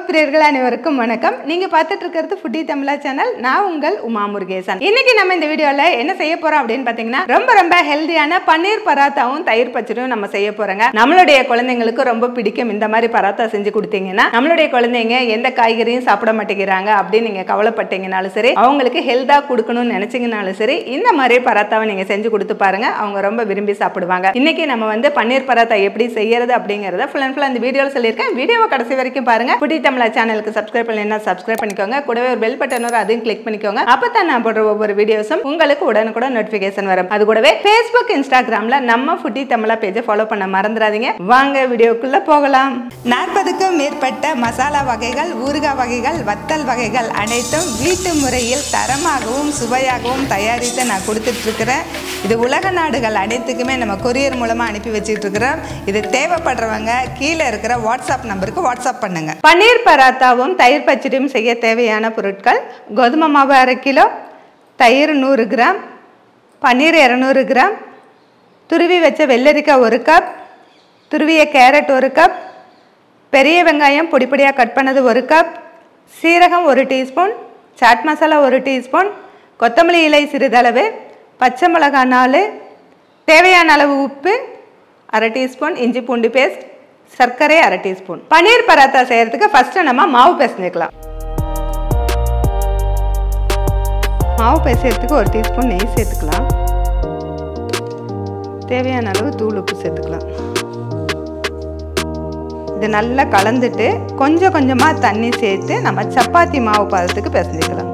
பிரியர்கள் அனைவருக்கும் வணக்கம். நீங்க பார்த்துட்டு இருக்கிறது ஃபுட்டி தமிழா சேனல். நான் உங்கள் உமா முருகேசன். இன்னைக்கு நம்ம இந்த வீடியோல என்ன செய்ய போறோம் அப்படின்னு பாத்தீங்கன்னா, ரொம்ப ஹெல்தியான பன்னீர் பராத்தாவும் தயிர் பச்சடியும் நம்ம செய்ய போறோங்க. நம்மளுடைய குழந்தைங்களுக்கு ரொம்ப பிடிக்கும் இந்த மாதிரி பராத்தா செஞ்சு கொடுத்தீங்கன்னா. நம்மளுடைய குழந்தைங்க எந்த காய்கறியும் சாப்பிட மாட்டேங்கிறாங்க அப்படின்னு நீங்க கவலைப்பட்டீங்கனாலும் சரி, அவங்களுக்கு ஹெல்தா கொடுக்கணும்னு நினைச்சீங்கனாலும் சரி, இந்த மாதிரி பராத்தாவை நீங்க செஞ்சு கொடுத்து பாருங்க. அவங்க ரொம்ப விரும்பி சாப்பிடுவாங்க. இன்னைக்கு நம்ம வந்து பன்னீர் பராத்தா எப்படி செய்யறது அப்படிங்கறத ஃபுல் அண்ட் ஃபுல் அந்த வீடியோல சொல்லியிருக்கேன். வீடியோவை கடைசி வரைக்கும் பாருங்க. ஃபுட்டி தமிழா சேனலுக்கு சப்ஸ்கிரைப் பண்ணலைன்னா சப்ஸ்கிரைப் பண்ணிக்கோங்க. கூடவே ஒரு பெல் பட்டன் வரும், அதையும் கிளிக் பண்ணிக்கோங்க. அப்பதான் நான் போடுற ஒவ்வொரு வீடியோஸும் உங்களுக்கு உடனுக்குடன் நோட்டிபிகேஷன் வரும். அது கூடவே Facebook, Instagramல நம்ம ஃபுட்டி தமிழா பேஜை ஃபாலோ பண்ண மறந்துடாதீங்க. வாங்க வீடியோக்குள்ள போகலாம். 40க்கும் மேற்பட்ட மசாலா வகைகள், ஊறுகாய் வகைகள், வத்தல் வகைகள் அனைத்தும் வீட்டு முறையில் தரமாகவும் சுவையாகவும் தயாரித்து நான் கொடுத்துட்டு இருக்கிறேன். இது உலக நாடுகள் அனைத்துக்குமே நம்ம கொரியர் மூலமா அனுப்பி வச்சுட்டு இருக்கிறோம். இது தேவைப்படுறவங்க கீழே இருக்கிற வாட்ஸ்அப் நம்பருக்கு வாட்ஸ்அப் பண்ணுங்க. பன்னீர் பராத்தாவும் தயிர் பச்சடியும் செய்ய தேவையான பொருட்கள்: கோதுமை மாவு 1/2 கிலோ, தயிர் 100 கிராம், பன்னீர் 200 கிராம், துருவி வச்ச வெள்ளரிக்காய் 1 கப், துருவிய கேரட் 1 கப், பெரிய வெங்காயம் பொடிப்பொடியாக கட் பண்ணது 1 கப், சீரகம் 1 டீஸ்பூன், சாட் மசாலா 1 டீஸ்பூன், கொத்தமல்லி இலை சிறிதளவு, பச்சை மிளகாய் 4, தேவையான அளவு உப்பு 1/2 டீஸ்பூன், இஞ்சி பூண்டு பேஸ்ட், சர்க்கரை 1/2 டீஸ்பூன். பன்னீர் பராத்தா செய்யறதுக்கு ஃபர்ஸ்ட் நம்ம மாவு பிசைஞ்சுக்கலாம். மாவு பிசைறதுக்கு 1 டீஸ்பூன் நெய் சேர்த்துக்கலாம். தேவையான அளவு தூள் உப்பு சேர்த்துக்கலாம். இது நல்லா கலந்துட்டு கொஞ்சம் கொஞ்சமாக தண்ணி சேர்த்து நம்ம சப்பாத்தி மாவு பதத்துக்கு பிசைஞ்சுக்கலாம்.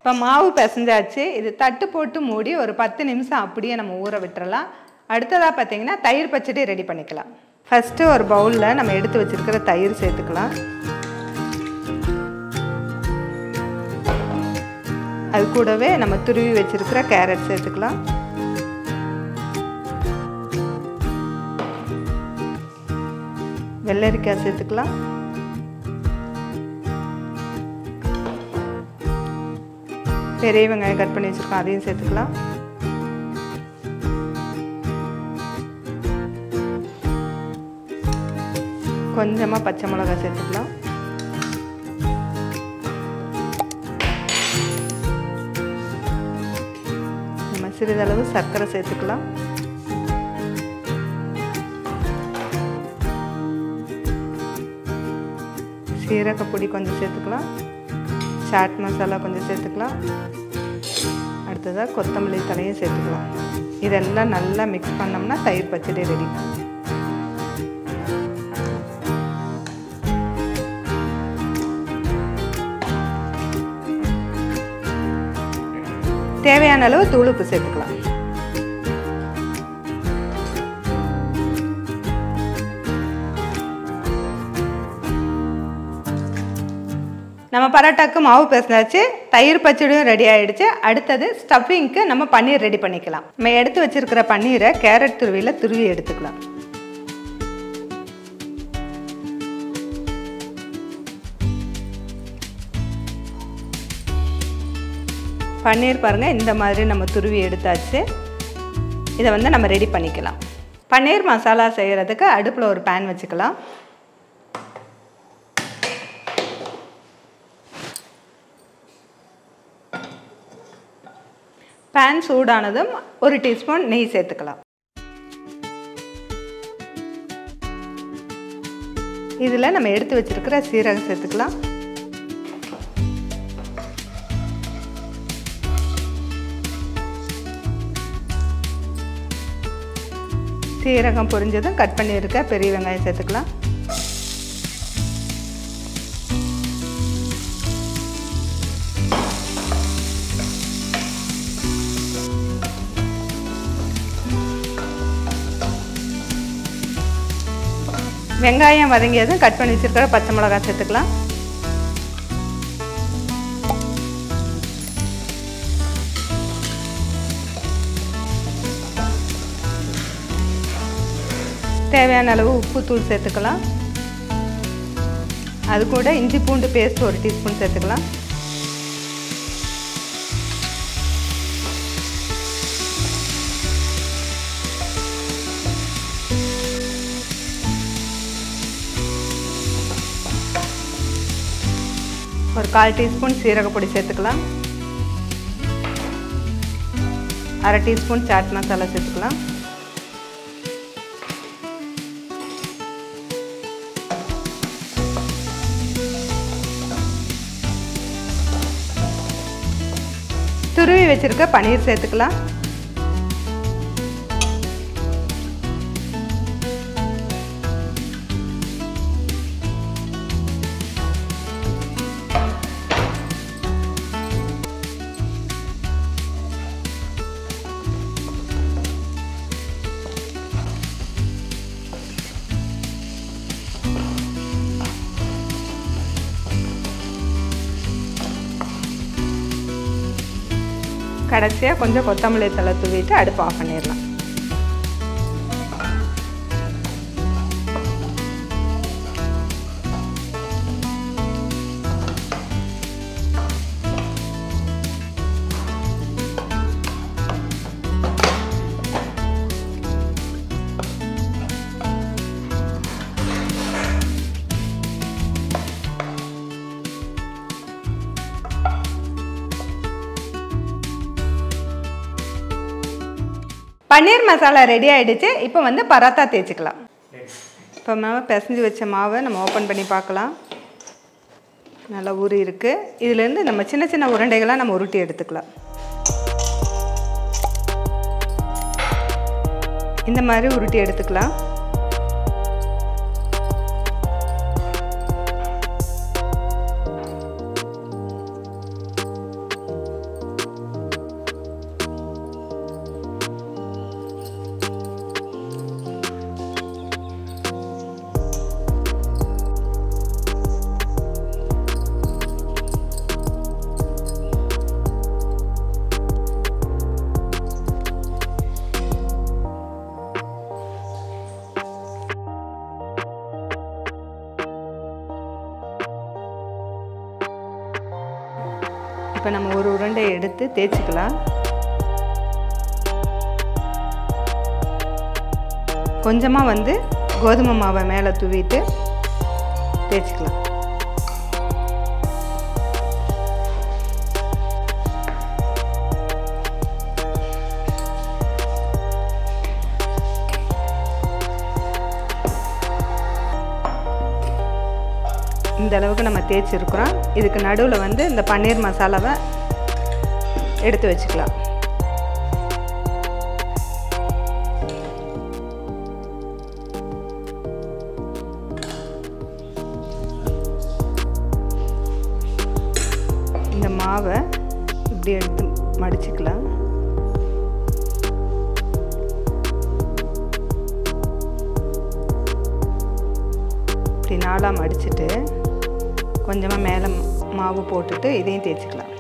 இப்போ மாவு பிசைஞ்சாச்சு. இது தட்டு போட்டு மூடி ஒரு 10 நிமிஷம் அப்படியே நம்ம ஊற விட்டுறலாம். அடுத்ததாக பார்த்தீங்கன்னா தயிர் பச்சடி ரெடி பண்ணிக்கலாம். ஃபஸ்ட்டு ஒரு பவுலில் நம்ம எடுத்து வச்சுருக்கிற தயிர் சேர்த்துக்கலாம். அது கூடவே நம்ம துருவி வச்சுருக்கிற கேரட் சேர்த்துக்கலாம். வெள்ளரிக்காய் சேர்த்துக்கலாம். பெரிய வெங்காயம் கட் பண்ணி வச்சுருக்கோம், அதையும் சேர்த்துக்கலாம். கொஞ்சமாக பச்சை மிளகாய் சேர்த்துக்கலாம். நம்ம சிறிதளவு சர்க்கரை சேர்த்துக்கலாம். சீரகப்பொடி கொஞ்சம் சேர்த்துக்கலாம். சாட் மசாலா கொஞ்சம் சேர்த்துக்கலாம். அடுத்ததாக கொத்தமல்லி தலையும் சேர்த்துக்கலாம். இதெல்லாம் நல்லா மிக்ஸ் பண்ணோம்னா தயிர் பச்சடி ரெடி. தேவையான அளவு தூள் உப்பு சேர்த்துக்கலாம். நம்ம பரோட்டாக்கு மாவு பிசைஞ்சாச்சு, தயிர் பச்சடியும் ரெடி ஆகிடுச்சு. அடுத்தது ஸ்டஃபிங்க்கு நம்ம பன்னீர் ரெடி பண்ணிக்கலாம். நம்ம எடுத்து வச்சிருக்கிற பன்னீரை கேரட் துருவியில் துருவி எடுத்துக்கலாம். பன்னீர் பாருங்கள், இந்த மாதிரி நம்ம துருவி எடுத்தாச்சு. இதை வந்து நம்ம ரெடி பண்ணிக்கலாம். பன்னீர் மசாலா செய்கிறதுக்கு அடுப்பில் ஒரு பேன் வச்சுக்கலாம். பேன் சூடானதும் 1 டீஸ்பூன் நெய் சேர்த்துக்கலாம். இதில் நம்ம எடுத்து வச்சிருக்கிற சீரகம் சேர்த்துக்கலாம். சீரகம் பொரிஞ்சதும் கட் பண்ணியிருக்க பெரிய வெங்காயம் சேர்த்துக்கலாம். வெங்காயம் வதங்கியதும் கட் பண்ணி வச்சிருக்கிற பச்சை மிளகாய் சேர்த்துக்கலாம். தேவையான அளவு உப்பு தூள் சேர்த்துக்கலாம். அது கூட இஞ்சி பூண்டு பேஸ்ட் 1 டீஸ்பூன் சேர்த்துக்கலாம். ஒரு 1/4 டீஸ்பூன் சீரகப்பொடி சேர்த்துக்கலாம். 1/2 டீஸ்பூன் சாட் மசாலா சேர்த்துக்கலாம். துருவி வச்சிருக்க பன்னீர் சேர்த்துக்கலாம். கடைசியாக கொஞ்சம் கொத்தமல்லி தழை தூவிட்டு அடுப்பு ஆஃப் பண்ணிடலாம். பன்னீர் மசாலா ரெடி ஆகிடுச்சு. இப்போ வந்து பராத்தா தேய்ச்சிக்கலாம். இப்போ மாவு பிசைஞ்சு வச்ச மாவை நம்ம ஓப்பன் பண்ணி பார்க்கலாம். நல்லா ஊறி இருக்குது. இதுலேருந்து நம்ம சின்ன சின்ன உருண்டைகளாக நம்ம உருட்டி எடுத்துக்கலாம். இந்த மாதிரி உருட்டி எடுத்துக்கலாம். இப்போ நம்ம ஒரு உருண்டை எடுத்து தேய்ச்சிக்கலாம். கொஞ்சமாக வந்து கோதுமை மாவை மேலே தூவிட்டு தேய்ச்சிக்கலாம். இந்த அளவுக்கு நம்ம தேய்ச்சிருக்கிறோம். இதுக்கு நடுவில் வந்து இந்த பன்னீர் மசாலாவை எடுத்து வச்சுக்கலாம். இந்த மாவை இப்படி எடுத்து மடிச்சுக்கலாம். இப்படி நாளாக மடிச்சுட்டு கொஞ்சமாக மேலே மாவு போட்டுட்டு இதையும் தேய்ச்சிக்கலாம்.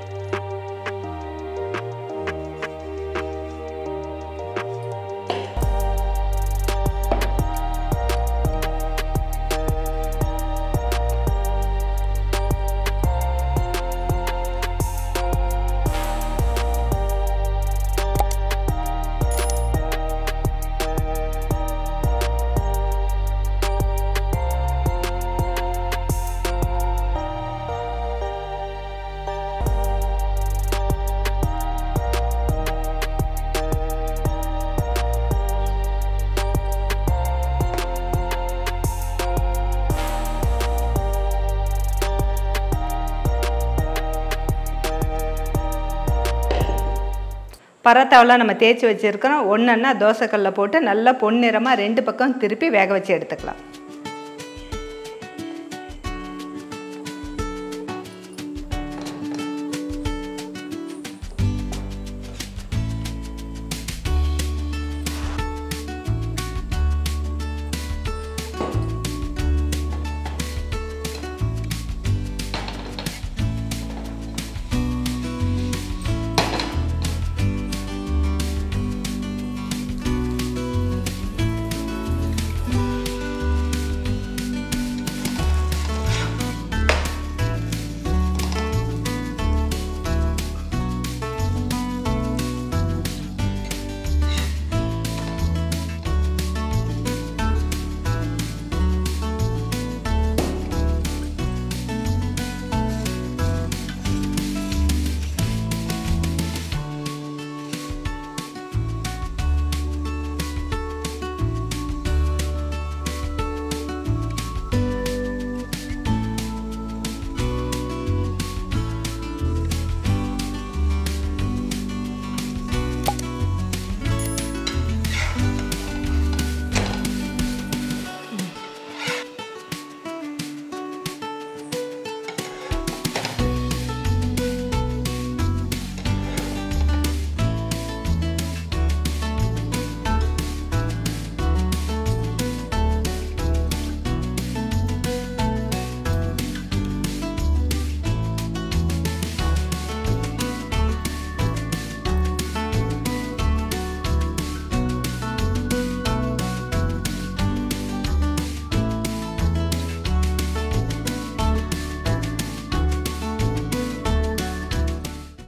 பராத்தாவெல்லாம் நம்ம தேய்ச்சி வச்சுருக்கிறோம். ஒன்றுன்னா தோசைக்கல்லில் போட்டு நல்லா பொன்னிறமாக 2 பக்கம் திருப்பி வேக வச்சு எடுத்துக்கலாம்.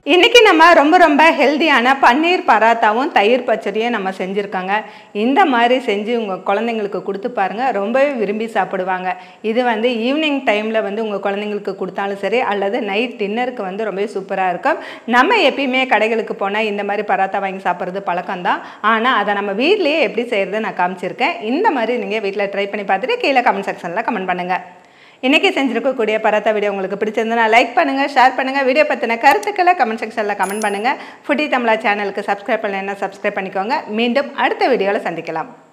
இன்னைக்கு நம்ம ரொம்ப ஹெல்தியான பன்னீர் பராத்தாவும் தயிர் பச்சடியும் நம்ம செஞ்சுருக்கோங்க. இந்த மாதிரி செஞ்சு உங்கள் குழந்தைங்களுக்கு கொடுத்து பாருங்கள், ரொம்பவே விரும்பி சாப்பிடுவாங்க. இது ஈவினிங் டைமில் உங்கள் குழந்தைங்களுக்கு கொடுத்தாலும் சரி, அல்லது நைட் டின்னருக்கு ரொம்பவே சூப்பராக இருக்கும். நம்ம எப்பயுமே கடைகளுக்கு போனால் இந்த மாதிரி பராத்தா வாங்கி சாப்பிட்றது பழக்கம்தான். ஆனால் அதை நம்ம வீட்லேயே எப்படி செய்கிறது நான் காமிச்சிருக்கேன். இந்த மாதிரி நீங்கள் வீட்டில் ட்ரை பண்ணி பார்த்துட்டு கீழே கமெண்ட் செக்ஷனில் கமெண்ட் பண்ணுங்கள். இன்றைக்கி செஞ்சுருக்கக்கூடிய பராத்தா வீடியோ உங்களுக்கு பிடிச்சிருந்தனா லைக் பண்ணுங்கள், ஷேர் பண்ணுங்கள். வீடியோ பற்றின கருத்துக்களை கமெண்ட் செக்ஷனில் கமெண்ட் பண்ணுங்கள். ஃபுட்டி தமிழா சேனலுக்கு சப்ஸ்கிரைப் பண்ணலைன்னா சப்ஸ்கிரைப் பண்ணிக்கோங்க. மீண்டும் அடுத்த வீடியோவில் சந்திக்கலாம்.